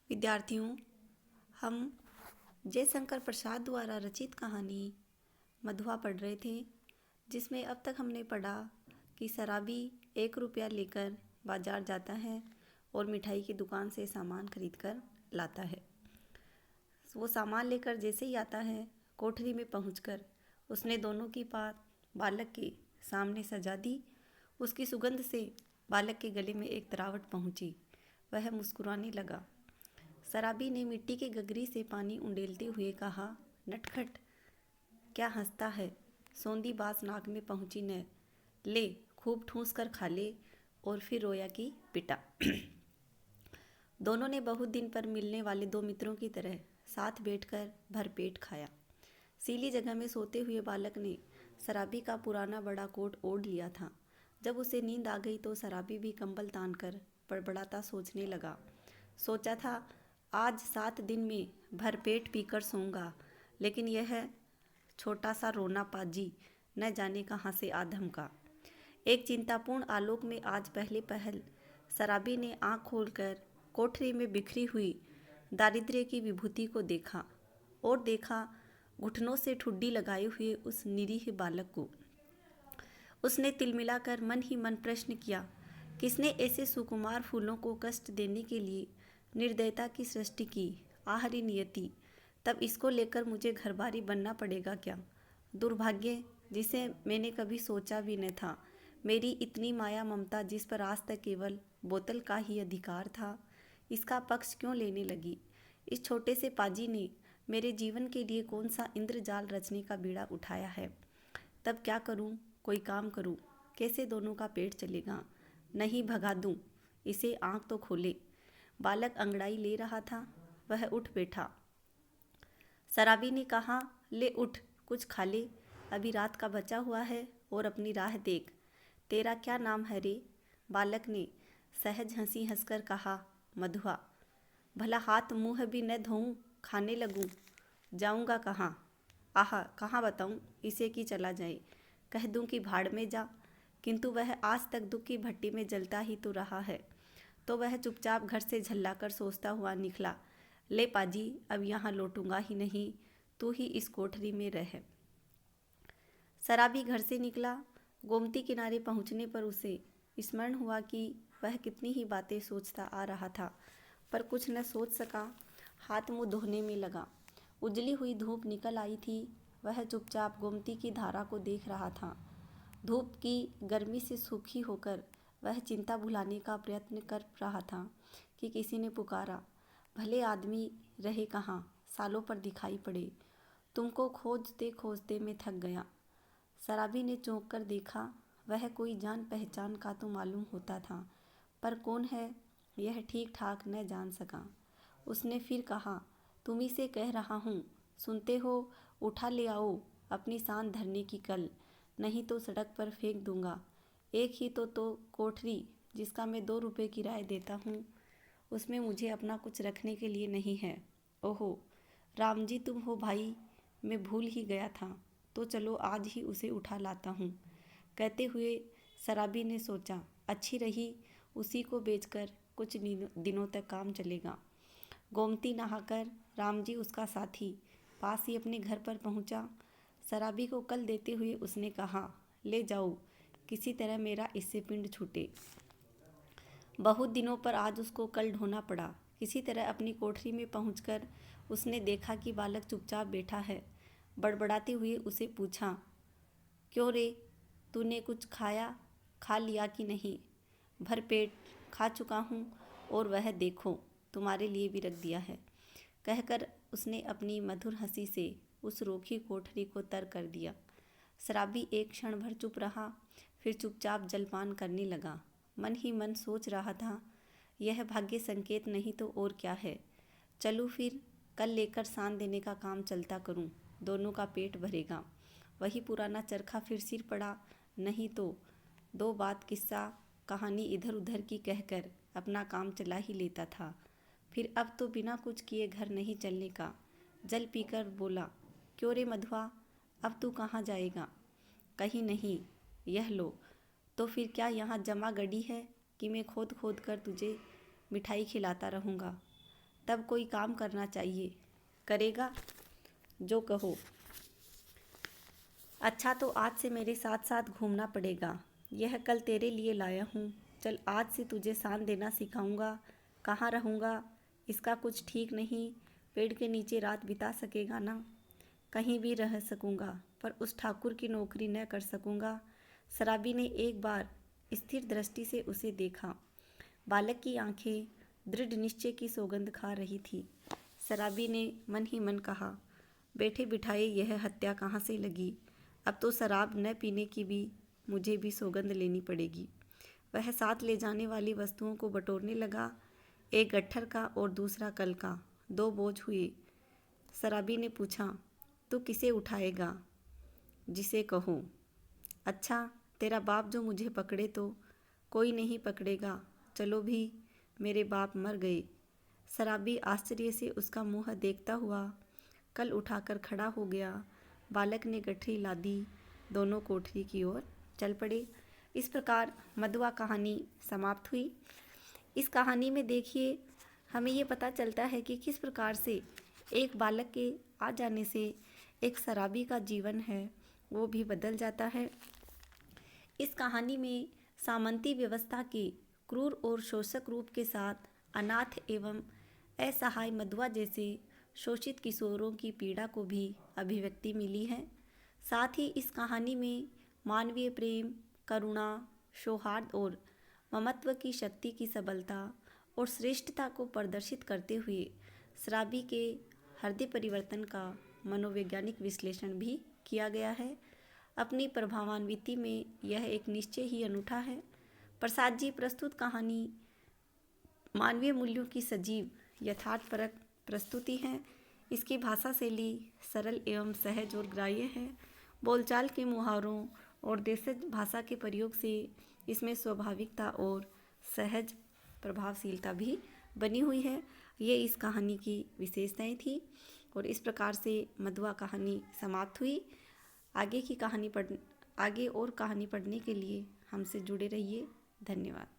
विद्यार्थियों, हम जयशंकर प्रसाद द्वारा रचित कहानी मधुआ पढ़ रहे थे, जिसमें अब तक हमने पढ़ा कि शराबी 1 रुपया लेकर बाजार जाता है और मिठाई की दुकान से सामान खरीद कर लाता है। वो सामान लेकर जैसे ही आता है, कोठरी में पहुंचकर उसने दोनों की बात बालक के सामने सजा दी। उसकी सुगंध से बालक के गले में एक तरावट पहुंची। वह मुस्कुराने लगा। शराबी ने मिट्टी के गगरी से पानी उंडेलते हुए कहा, नटखट, क्या हंसता है? सौंधी बात नाक में पहुंची न। ले, खूब ठूंस कर खा ले। और फिर रोया कि पिटा। दोनों ने बहुत दिन पर मिलने वाले दो मित्रों की तरह साथ बैठकर भरपेट खाया। सीली जगह में सोते हुए बालक ने शराबी का पुराना बड़ा कोट ओढ़ लिया था। जब उसे नींद आ गई तो शराबी भी कंबल तान कर बड़बड़ाता सोचने लगा। सोचा था, आज 7 दिन में भरपेट पीकर सोऊंगा, लेकिन यह छोटा सा रोना पाजी न जाने कहाँ से आ धमका। एक चिंतापूर्ण आलोक में आज पहले पहल शराबी ने आंख खोलकर कोठरी में बिखरी हुई दारिद्र्य की विभूति को देखा और देखा घुटनों से ठुड्डी लगाए हुए उस निरीह बालक को। उसने तिलमिलाकर मन ही मन प्रश्न किया, किसने ऐसे सुकुमार फूलों को कष्ट देने के लिए निर्दयता की सृष्टि की? आहरी नियति, तब इसको लेकर मुझे घरबारी बनना पड़ेगा क्या? दुर्भाग्य, जिसे मैंने कभी सोचा भी न था। मेरी इतनी माया ममता, जिस पर आज तक केवल बोतल का ही अधिकार था, इसका पक्ष क्यों लेने लगी? इस छोटे से पाजी ने मेरे जीवन के लिए कौन सा इंद्रजाल रचने का बीड़ा उठाया है? तब क्या करूं? कोई काम करूं? कैसे दोनों का पेट चलेगा? नहीं, भगा दूं इसे, आंख तो खोले। बालक अंगड़ाई ले रहा था। वह उठ बैठा। शराबी ने कहा, ले उठ, कुछ खा ले, अभी रात का बचा हुआ है और अपनी राह देख। तेरा क्या नाम है रे? बालक ने सहज हंसी हंसकर कहा, मधुआ। भला हाथ मुंह भी न धोऊं, खाने लगूं? जाऊंगा कहाँ? आह, कहाँ बताऊं इसे कि चला जाए? कह दूं कि भाड़ में जा? किंतु वह आज तक दुख की भट्टी में जलता ही तो रहा है। तो वह चुपचाप घर से झल्लाकर सोचता हुआ निकला, ले पाजी, अब यहाँ लौटूंगा ही नहीं, तू ही इस कोठरी में रह। शराबी घर से निकला। गोमती किनारे पहुँचने पर उसे स्मरण हुआ कि वह कितनी ही बातें सोचता आ रहा था, पर कुछ न सोच सका। हाथ मुँह धोने में लगा। उजली हुई धूप निकल आई थी। वह चुपचाप गोमती की धारा को देख रहा था। धूप की गर्मी से सूखी होकर वह चिंता भुलाने का प्रयत्न कर रहा था कि किसी ने पुकारा, भले आदमी रहे कहाँ, सालों पर दिखाई पड़े। तुमको खोजते खोजते मैं थक गया। शराबी ने चौंक कर देखा। वह कोई जान पहचान का तो मालूम होता था, पर कौन है यह ठीक ठाक न जान सका। उसने फिर कहा, तुम्ही से कह रहा हूँ, सुनते हो? उठा ले आओ अपनी सांद धरने की कल, नहीं तो सड़क पर फेंक दूंगा। एक ही तो कोठरी, जिसका मैं 2 रुपये किराया देता हूँ, उसमें मुझे अपना कुछ रखने के लिए नहीं है। ओहो राम जी, तुम हो भाई, मैं भूल ही गया था। तो चलो आज ही उसे उठा लाता हूँ। कहते हुए शराबी ने सोचा, अच्छी रही, उसी को बेचकर कुछ दिनों तक काम चलेगा। गोमती नहाकर रामजी उसका साथी पास ही अपने घर पर पहुंचा। शराबी को कल देते हुए उसने कहा, ले जाओ, किसी तरह मेरा इससे पिंड छूटे। बहुत दिनों पर आज उसको कल ढोना पड़ा। किसी तरह अपनी कोठरी में पहुंचकर उसने देखा कि बालक चुपचाप बैठा है। बड़बड़ाते हुए उसे पूछा, क्यों रे, तूने कुछ खा लिया कि नहीं? भरपेट खा चुका हूँ, और वह देखो तुम्हारे लिए भी रख दिया है, कहकर उसने अपनी मधुर हंसी से उस रोखी कोठरी को तर कर दिया। शराबी एक क्षण भर चुप रहा, फिर चुपचाप जलपान करने लगा। मन ही मन सोच रहा था, यह भाग्य संकेत नहीं तो और क्या है। चलूँ फिर, कल लेकर सान देने का काम चलता करूँ, दोनों का पेट भरेगा। वही पुराना चरखा फिर सिर पड़ा। नहीं तो 2 बात किस्सा कहानी इधर उधर की कहकर अपना काम चला ही लेता था। फिर अब तो बिना कुछ किए घर नहीं चलने का। जल पीकर बोला, क्यों रे मधुआ, अब तू कहाँ जाएगा? कहीं नहीं। यह लो। तो फिर क्या यहाँ जमा गड़ी है कि मैं खोद खोद कर तुझे मिठाई खिलाता रहूँगा? तब कोई काम करना चाहिए। करेगा जो कहो। अच्छा तो आज से मेरे साथ साथ घूमना पड़ेगा। यह कल तेरे लिए लाया हूँ। चल आज से तुझे शान देना सिखाऊंगा। कहाँ रहूँगा इसका कुछ ठीक नहीं। पेड़ के नीचे रात बिता सकेगा ना? कहीं भी रह सकूँगा, पर उस ठाकुर की नौकरी न कर सकूँगा। शराबी ने एक बार स्थिर दृष्टि से उसे देखा। बालक की आंखें दृढ़ निश्चय की सौगंध खा रही थी। शराबी ने मन ही मन कहा, बैठे बिठाए यह हत्या कहाँ से लगी? अब तो शराब न पीने की भी मुझे भी सौगंध लेनी पड़ेगी। वह साथ ले जाने वाली वस्तुओं को बटोरने लगा। एक गट्ठर का और दूसरा कल का। 2 बोझ हुए। शराबी ने पूछा, तू किसे उठाएगा? जिसे कहूँ। अच्छा तेरा बाप जो मुझे पकड़े तो? कोई नहीं पकड़ेगा। चलो भी, मेरे बाप मर गए। शराबी आश्चर्य से उसका मुँह देखता हुआ कल उठाकर खड़ा हो गया। बालक ने गठरी लादी। दोनों कोठरी की ओर चल पड़े। इस प्रकार मधुआ कहानी समाप्त हुई। इस कहानी में देखिए हमें ये पता चलता है कि किस प्रकार से एक बालक के आ जाने से एक शराबी का जीवन है वो भी बदल जाता है। इस कहानी में सामंती व्यवस्था के क्रूर और शोषक रूप के साथ अनाथ एवं असहाय मधुआ जैसे शोषित किशोरों की पीड़ा को भी अभिव्यक्ति मिली है। साथ ही इस कहानी में मानवीय प्रेम, करुणा, सौहार्द और ममत्व की शक्ति की सबलता और श्रेष्ठता को प्रदर्शित करते हुए शराबी के हृदय परिवर्तन का मनोवैज्ञानिक विश्लेषण भी किया गया है। अपनी प्रभावान्विति में यह एक निश्चय ही अनूठा है। प्रसाद जी प्रस्तुत कहानी मानवीय मूल्यों की सजीव यथार्थपरक प्रस्तुति है। इसकी भाषा शैली सरल एवं सहज और ग्राह्य है। बोलचाल के मुहावरों और देशज भाषा के प्रयोग से इसमें स्वाभाविकता और सहज प्रभावशीलता भी बनी हुई है। ये इस कहानी की विशेषताएं थी और इस प्रकार से मधुआ कहानी समाप्त हुई। आगे और कहानी पढ़ने के लिए हमसे जुड़े रहिए। धन्यवाद।